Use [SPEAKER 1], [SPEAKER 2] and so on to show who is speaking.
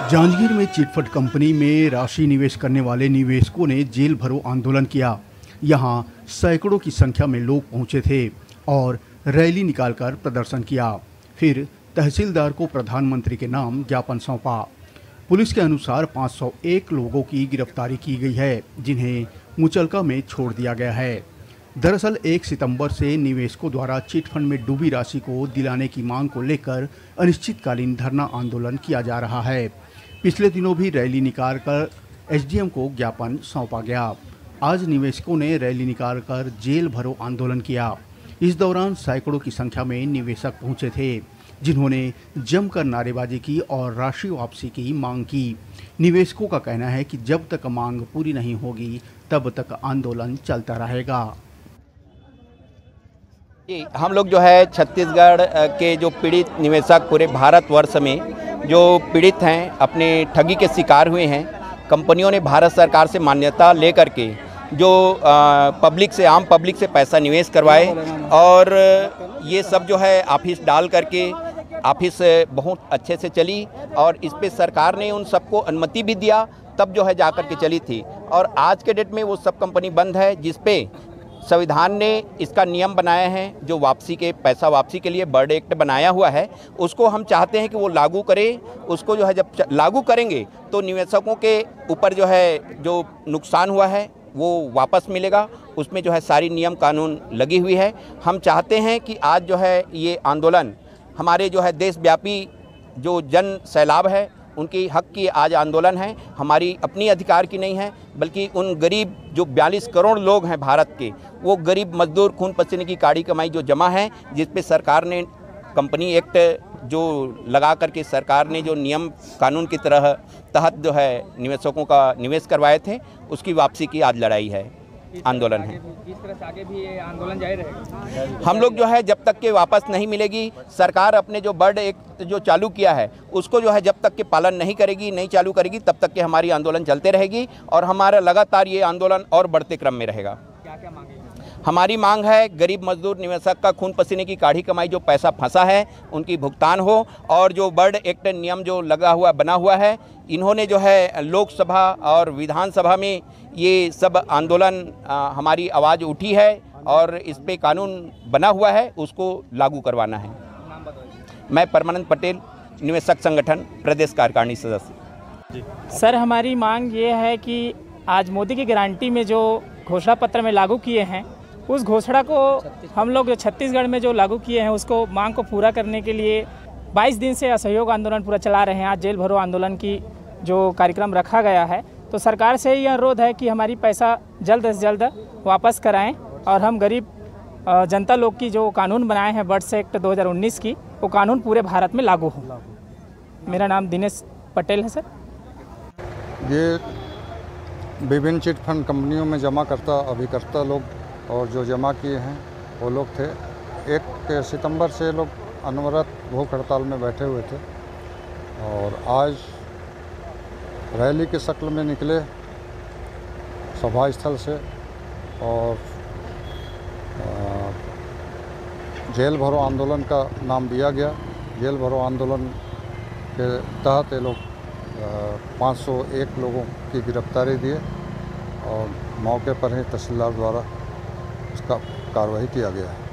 [SPEAKER 1] जांजगीर में chit fund company में राशि निवेश करने वाले निवेशकों ने जेल भरो आंदोलन किया। यहां सैकड़ों की संख्या में लोग पहुंचे थे और रैली निकालकर प्रदर्शन किया। फिर तहसीलदार को प्रधानमंत्री के नाम ज्ञापन सौंपा। पुलिस के अनुसार 501 लोगों की गिरफ्तारी की गई है, जिन्हें मुचलका में छोड़ दिया गया है। दरअसल 1 सितंबर से निवेशकों द्वारा चिटफंड में डूबी राशि को दिलाने की मांग को लेकर अनिश्चितकालीन धरना आंदोलन किया जा रहा है। पिछले दिनों भी रैली निकालकर एसडीएम को ज्ञापन सौंपा गया। आज निवेशकों ने रैली निकालकर जेल भरो आंदोलन किया। इस दौरान सैकड़ों की संख्या में निवेशक पहुंचे थे, जिन्होंने जमकर नारेबाजी की और राशि वापसी की मांग की। निवेशकों का कहना है कि जब तक मांग पूरी नहीं होगी तब तक आंदोलन चलता रहेगा।
[SPEAKER 2] हम लोग जो है छत्तीसगढ़ के जो पीड़ित निवेशक पूरे भारतवर्ष में जो पीड़ित हैं, अपने ठगी के शिकार हुए हैं, कंपनियों ने भारत सरकार से मान्यता लेकर के जो पब्लिक से, आम पब्लिक से पैसा निवेश करवाए और ये सब जो है ऑफिस डाल करके ऑफिस बहुत अच्छे से चली और इस पे सरकार ने उन सबको अनुमति भी दिया, तब जो है जा कर के चली थी। और आज के डेट में वो सब कंपनी बंद है, जिस पे संविधान ने इसका नियम बनाया है, जो वापसी के पैसा वापसी के लिए बर्ड एक्ट बनाया हुआ है, उसको हम चाहते हैं कि वो लागू करे। उसको जो है जब लागू करेंगे तो निवेशकों के ऊपर जो है जो नुकसान हुआ है वो वापस मिलेगा। उसमें जो है सारी नियम कानून लगी हुई है। हम चाहते हैं कि आज जो है ये आंदोलन हमारे जो है देशव्यापी जो जन सैलाब है, उनकी हक की आज आंदोलन है। हमारी अपनी अधिकार की नहीं है, बल्कि उन गरीब जो 42 करोड़ लोग हैं भारत के, वो गरीब मजदूर खून पसीने की काड़ी कमाई जो जमा है, जिस पे सरकार ने कंपनी एक्ट जो लगा करके सरकार ने जो नियम कानून की तरह तहत जो है निवेशकों का निवेश करवाए थे, उसकी वापसी की आज लड़ाई है, आंदोलन है।
[SPEAKER 3] इस तरह से आगे भी ये आंदोलन जारी रहेगा।
[SPEAKER 2] हम लोग जो है जब तक के वापस नहीं मिलेगी, सरकार अपने जो बर्ड एक्ट जो चालू किया है उसको जो है जब तक के पालन नहीं करेगी, नहीं चालू करेगी, तब तक के हमारी आंदोलन चलते रहेगी और हमारा लगातार ये आंदोलन और बढ़ते क्रम में रहेगा।
[SPEAKER 3] क्या क्या मांगे?
[SPEAKER 2] हमारी मांग है गरीब मजदूर निवेशक का खून पसीने की काढ़ी कमाई जो पैसा फंसा है उनकी भुगतान हो, और जो बर्ड एक्ट नियम जो लगा हुआ बना हुआ है, इन्होंने जो है लोकसभा और विधानसभा में ये सब आंदोलन हमारी आवाज़ उठी है और इस पे कानून बना हुआ है, उसको लागू करवाना है।
[SPEAKER 3] नाम बताइए।
[SPEAKER 2] मैं परमानंद पटेल, निवेशक संगठन प्रदेश कार्यकारिणी सदस्य।
[SPEAKER 3] सर, हमारी मांग ये है कि आज मोदी की गारंटी में जो घोषणा पत्र में लागू किए हैं, उस घोषणा को हम लोग छत्तीसगढ़ में जो लागू किए हैं उसको मांग को पूरा करने के लिए 22 दिन से असहयोग आंदोलन पूरा चला रहे हैं। आज जेल भरो आंदोलन की जो कार्यक्रम रखा गया है, तो सरकार से यह अनुरोध है कि हमारी पैसा जल्द से जल्द वापस कराएं और हम गरीब जनता लोग की जो कानून बनाए हैं बर्ड एक्ट 2019 की, वो कानून पूरे भारत में लागू हो। मेरा नाम दिनेश पटेल है। सर,
[SPEAKER 4] ये विभिन्न चिट फंड कंपनियों में जमा करता अभिकर्ता लोग और जो जमा किए हैं वो लोग थे। 1 सितंबर से लोग अनवरत भूख हड़ताल में बैठे हुए थे और आज रैली की शक्ल में निकले सभा स्थल से और जेल भरो आंदोलन का नाम दिया गया। जेल भरो आंदोलन के तहत ये लोग 501 लोगों की गिरफ्तारी दिए और मौके पर ही तहसीलदार द्वारा इसका कार्रवाई किया गया है।